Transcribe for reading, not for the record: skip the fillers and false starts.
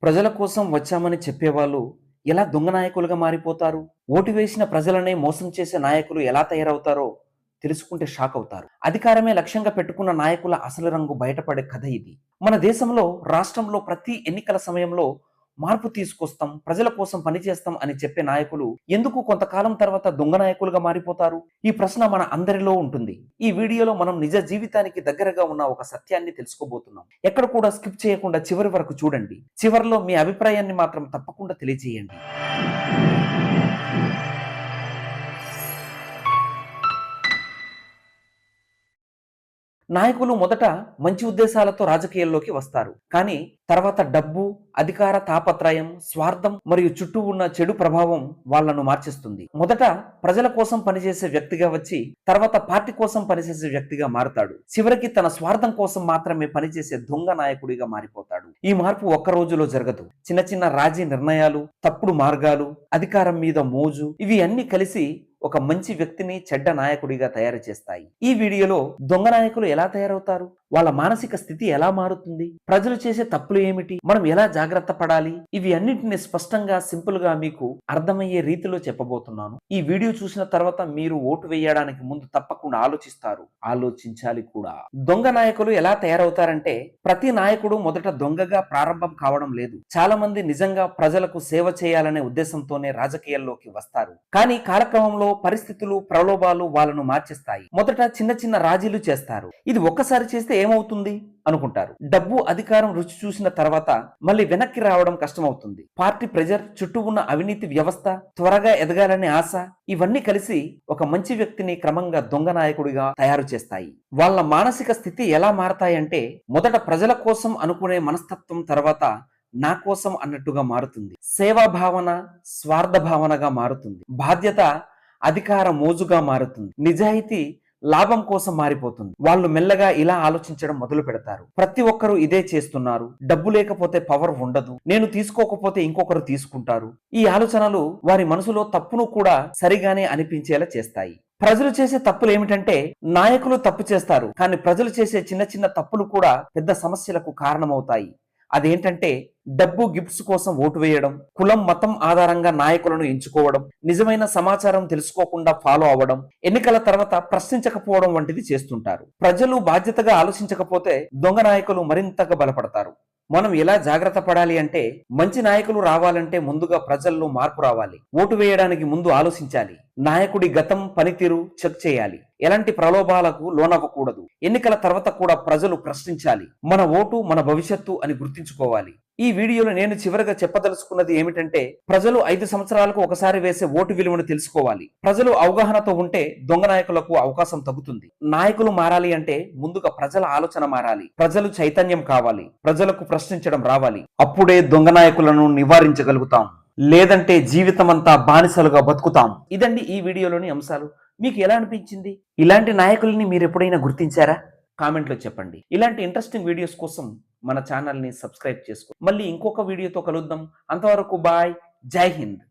ప్రజల కోసం వచ్చామని చెప్పేవాళ్ళు ఎలా దొంగ నాయకులుగా మారిపోతారు? ఓటు వేసిన ప్రజలనే మోసం చేసే నాయకులు ఎలా తయారవుతారో తెలుసుకుంటే షాక్ అవుతారు. అధికారమే లక్ష్యంగా పెట్టుకున్న నాయకుల అసలు రంగు బయటపడే కథ ఇది. మన దేశంలో, రాష్ట్రంలో ప్రతి ఎన్నికల సమయంలో మార్పు తీసుకొస్తాం, ప్రజల కోసం పనిచేస్తాం అని చెప్పే నాయకులు ఎందుకు కొంతకాలం తర్వాత దొంగ నాయకులుగా మారిపోతారు? ఈ ప్రశ్న మన అందరిలో ఉంటుంది. ఈ వీడియోలో మనం నిజ జీవితానికి దగ్గరగా ఉన్న ఒక సత్యాన్ని తెలుసుకోబోతున్నాం. ఎక్కడ కూడా స్కిప్ చేయకుండా చివరి వరకు చూడండి. చివరిలో మీ అభిప్రాయాన్ని మాత్రం తప్పకుండా తెలియజేయండి. నాయకులు మొదట మంచి ఉద్దేశాలతో రాజకీయాల్లోకి వస్తారు. కానీ తర్వాత డబ్బు, అధికార తాపత్రయం, స్వార్థం మరియు చుట్టూ ఉన్న చెడు ప్రభావం వాళ్ళను మార్చేస్తుంది. మొదట ప్రజల కోసం పనిచేసే వ్యక్తిగా వచ్చి తర్వాత పార్టీ కోసం పనిచేసే వ్యక్తిగా మారుతాడు. చివరికి తన స్వార్థం కోసం మాత్రమే పనిచేసే దొంగ నాయకుడిగా మారిపోతాడు. ఈ మార్పు ఒక్క రోజులో జరగదు. చిన్న చిన్న రాజీ నిర్ణయాలు, తప్పుడు మార్గాలు, అధికారం మీద మోజు, ఇవి అన్ని కలిసి ఒక మంచి వ్యక్తిని చెడ్డ నాయకుడిగా తయారు చేస్తాయి. ఈ వీడియోలో దొంగ నాయకులు ఎలా తయారవుతారు, వాళ్ళ మానసిక స్థితి ఎలా మారుతుంది, ప్రజలు చేసే తప్పులు ఏమిటి, మనం ఎలా జాగ్రత్త పడాలి, ఇవి అన్నింటినీ స్పష్టంగా సింపుల్ గా మీకు అర్థమయ్యే రీతిలో చెప్పబోతున్నాను. ఈ వీడియో చూసిన తర్వాత మీరు ఓటు వేయడానికి ముందు తప్పకుండా ఆలోచిస్తారు, ఆలోచించాలి కూడా. దొంగ నాయకులు ఎలా తయారవుతారంటే, ప్రతి నాయకుడు మొదట దొంగగా ప్రారంభం కావడం లేదు. చాలా మంది నిజంగా ప్రజలకు సేవ చేయాలనే ఉద్దేశంతోనే రాజకీయాల్లోకి వస్తారు. కానీ కాలక్రమంలో పరిస్థితులు, ప్రలోభాలు వాళ్ళను మార్చేస్తాయి. మొదట చిన్న చిన్న రాజీలు చేస్తారు. ఇది ఒక్కసారి చేస్తే ఏమవుతుంది అనుకుంటారు. డబ్బు, అధికారం రుచి చూసిన తర్వాత మళ్ళీ వెనక్కి రావడం కష్టమవుతుంది. పార్టీ ప్రెజర్, చుట్టూ ఉన్న అవినీతి వ్యవస్థ, త్వరగా ఎదగాలనే ఆశ, ఇవన్నీ కలిసి ఒక మంచి వ్యక్తిని క్రమంగా దొంగ నాయకుడిగా తయారు చేస్తాయి. వాళ్ళ మానసిక స్థితి ఎలా మారతాయంటే, మొదట ప్రజల కోసం అనుకునే మనస్తత్వం తర్వాత నా కోసం అన్నట్టుగా మారుతుంది. సేవా భావన స్వార్థ భావనగా మారుతుంది. బాధ్యత అధికార మోజుగా మారుతుంది. నిజాయితీ లాభం కోసం మారిపోతుంది. వాళ్ళు మెల్లగా ఇలా ఆలోచించడం మొదలు పెడతారు. ప్రతి ఒక్కరూ ఇదే చేస్తున్నారు, డబ్బు లేకపోతే పవర్ ఉండదు, నేను తీసుకోకపోతే ఇంకొకరు తీసుకుంటారు. ఈ ఆలోచనలు వారి మనసులో తప్పును కూడా సరిగానే అనిపించేలా చేస్తాయి. ప్రజలు చేసే తప్పులు ఏమిటంటే, నాయకులు తప్పు చేస్తారు, కానీ ప్రజలు చేసే చిన్న చిన్న తప్పులు కూడా పెద్ద సమస్యలకు కారణమవుతాయి. అదేంటంటే, డబ్బు, గిఫ్ట్స్ కోసం ఓటు వేయడం, కులం, మతం ఆధారంగా నాయకులను ఎంచుకోవడం, నిజమైన సమాచారం తెలుసుకోకుండా ఫాలో అవ్వడం, ఎన్నికల తర్వాత ప్రశ్నించకపోవడం వంటిది చేస్తుంటారు. ప్రజలు బాధ్యతగా ఆలోచించకపోతే దొంగ నాయకులు మరింతగా బలపడతారు. మనం ఎలా జాగ్రత్త పడాలి అంటే, మంచి నాయకులు రావాలంటే ముందుగా ప్రజల్లో మార్పు రావాలి. ఓటు వేయడానికి ముందు ఆలోచించాలి. నాయకుడి గతం, పనితీరు చెక్ చేయాలి. ఎలాంటి ప్రలోభాలకు లోనవ్వకూడదు. ఎన్నికల తర్వాత కూడా ప్రజలు ప్రశ్నించాలి. మన ఓటు మన భవిష్యత్తు అని గుర్తించుకోవాలి. ఈ వీడియోలో నేను చివరిగా చెప్పదలుచుకున్నది ఏమిటంటే, ప్రజలు 5 సంవత్సరాలకు ఒకసారి వేసే ఓటు విలువను తెలుసుకోవాలి. ప్రజలు అవగాహనతో ఉంటే దొంగ నాయకులకు అవకాశం తగ్గుతుంది. నాయకులు మారాలి అంటే ముందుగా ప్రజల ఆలోచన మారాలి. ప్రజలు చైతన్యం కావాలి. ప్రజలకు ప్రశ్నించడం రావాలి. అప్పుడే దొంగ నాయకులను నివారించగలుగుతాం. లేదంటే జీవితం అంతా బానిసలుగా బతుకుతాం. ఇదండి ఈ వీడియోలోని అంశాలు. మీకు ఎలా అనిపించింది? ఇలాంటి నాయకుల్ని మీరు ఎప్పుడైనా గుర్తించారా? కామెంట్లో చెప్పండి. ఇలాంటి ఇంట్రెస్టింగ్ వీడియోస్ కోసం మన ఛానల్ని సబ్స్క్రైబ్ చేసుకోండి. మళ్ళీ ఇంకొక వీడియోతో కలుద్దాం. అంతవరకు బాయ్. జై హింద్.